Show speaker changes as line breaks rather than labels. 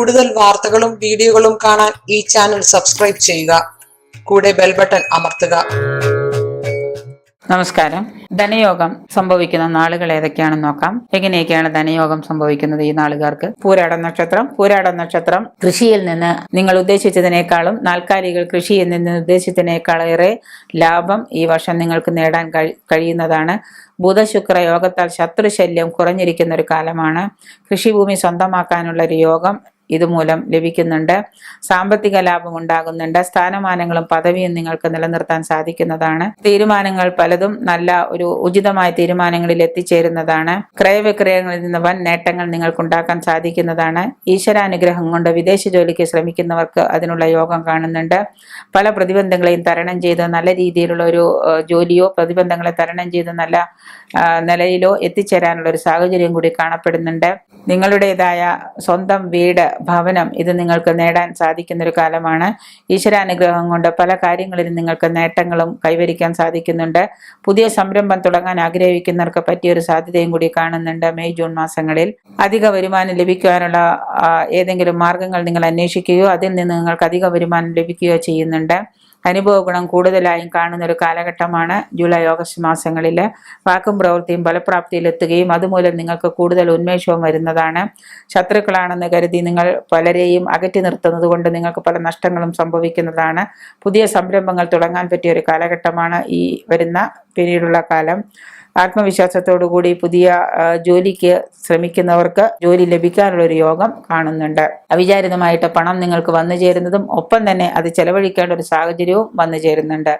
കൂടുതൽ വാർത്തകളും വീഡിയോകളും കാണാൻ ഈ ചാനൽ സബ്സ്ക്രൈബ് ചെയ്യുക. കൂടെ ബെൽ ബട്ടൺ അമർത്തുക.
നമസ്കാരം. ധനയോഗം സംഭവിക്കുന്ന നാളുകൾ ഏതൊക്കെയാണെന്ന് നോക്കാം. എങ്ങനെയൊക്കെയാണ് ധനയോഗം സംഭവിക്കുന്നത് ഈ നാളുകാർക്ക്? പൂരാട നക്ഷത്രം കൃഷിയിൽ നിന്ന് നിങ്ങൾ ഉദ്ദേശിച്ചതിനേക്കാളും നാൽക്കാലികൾ കൃഷിയിൽ നിന്ന് ഉദ്ദേശിച്ചതിനേക്കാളേറെ ലാഭം ഈ വർഷം നിങ്ങൾക്ക് നേടാൻ കഴിയുന്നതാണ്. ബുധ-ശുക്ര യോഗത്താൽ ശത്രുശല്യം കുറഞ്ഞിരിക്കുന്ന ഒരു കാലമാണ്. കൃഷിഭൂമി സ്വന്തമാക്കാനുള്ള ഒരു യോഗം ഇതുമൂലം ലഭിക്കുന്നുണ്ട്. സാമ്പത്തിക ലാഭം ഉണ്ടാകുന്നുണ്ട്. സ്ഥാനമാനങ്ങളും പദവിയും നിങ്ങൾക്ക് നിലനിർത്താൻ സാധിക്കുന്നതാണ്. തീരുമാനങ്ങൾ പലതും നല്ല ഒരു ഉചിതമായ തീരുമാനങ്ങളിൽ എത്തിച്ചേരുന്നതാണ്. ക്രയവിക്രയങ്ങളിൽ നിന്ന് വൻ നേട്ടങ്ങൾ നിങ്ങൾക്കുണ്ടാക്കാൻ സാധിക്കുന്നതാണ്. ഈശ്വരാനുഗ്രഹം കൊണ്ട് വിദേശ ജോലിക്ക് ശ്രമിക്കുന്നവർക്ക് അതിനുള്ള യോഗം കാണുന്നുണ്ട്. പല പ്രതിബന്ധങ്ങളെയും തരണം ചെയ്ത് നല്ല രീതിയിലുള്ള ഒരു ജോലിയോ പ്രതിബന്ധങ്ങളെ തരണം ചെയ്ത് നല്ല നിലയിലോ എത്തിച്ചേരാനുള്ള ഒരു സാഹചര്യം കൂടി കാണപ്പെടുന്നുണ്ട്. നിങ്ങളുടേതായ സ്വന്തം വീട്, ഭവനം ഇത് നിങ്ങൾക്ക് നേടാൻ സാധിക്കുന്ന ഒരു കാലമാണ്. ഈശ്വരാനുഗ്രഹം കൊണ്ട് പല കാര്യങ്ങളിലും നിങ്ങൾക്ക് നേട്ടങ്ങളും കൈവരിക്കാൻ സാധിക്കുന്നുണ്ട്. പുതിയ സംരംഭം തുടങ്ങാൻ ആഗ്രഹിക്കുന്നവർക്ക് പറ്റിയൊരു സാധ്യതയും കൂടി കാണുന്നുണ്ട്. മെയ് ജൂൺ മാസങ്ങളിൽ അധിക വരുമാനം ലഭിക്കുവാനുള്ള ഏതെങ്കിലും മാർഗങ്ങൾ നിങ്ങൾ അന്വേഷിക്കുകയോ അതിൽ നിന്ന് നിങ്ങൾക്ക് അധിക വരുമാനം ലഭിക്കുകയോ ചെയ്യുന്നുണ്ട്. അനുഭവ ഗുണം കൂടുതലായും കാണുന്ന ഒരു കാലഘട്ടമാണ് ജൂലൈ ഓഗസ്റ്റ് മാസങ്ങളിൽ. വാക്കും പ്രവൃത്തിയും ഫലപ്രാപ്തിയിലെത്തുകയും അതുമൂലം നിങ്ങൾക്ക് കൂടുതൽ ഉന്മേഷവും വരുന്നതാണ്. ശത്രുക്കളാണെന്ന് കരുതി നിങ്ങൾ പലരെയും അകറ്റി നിർത്തുന്നത് കൊണ്ട് നിങ്ങൾക്ക് പല നഷ്ടങ്ങളും സംഭവിക്കുന്നതാണ്. പുതിയ സംരംഭങ്ങൾ തുടങ്ങാൻ പറ്റിയ ഒരു കാലഘട്ടമാണ് ഈ വരുന്ന പിന്നീടുള്ള കാലം. ആത്മവിശ്വാസത്തോടുകൂടി പുതിയ ജോലിക്ക് ശ്രമിക്കുന്നവർക്ക് ജോലി ലഭിക്കാനുള്ള ഒരു യോഗം കാണുന്നുണ്ട്. അവിചാരിതമായിട്ട് പണം നിങ്ങൾക്ക് വന്നു ചേരുന്നതും ഒപ്പം തന്നെ അത് ചെലവഴിക്കേണ്ട ഒരു സാഹചര്യവും വന്നു ചേരുന്നുണ്ട്.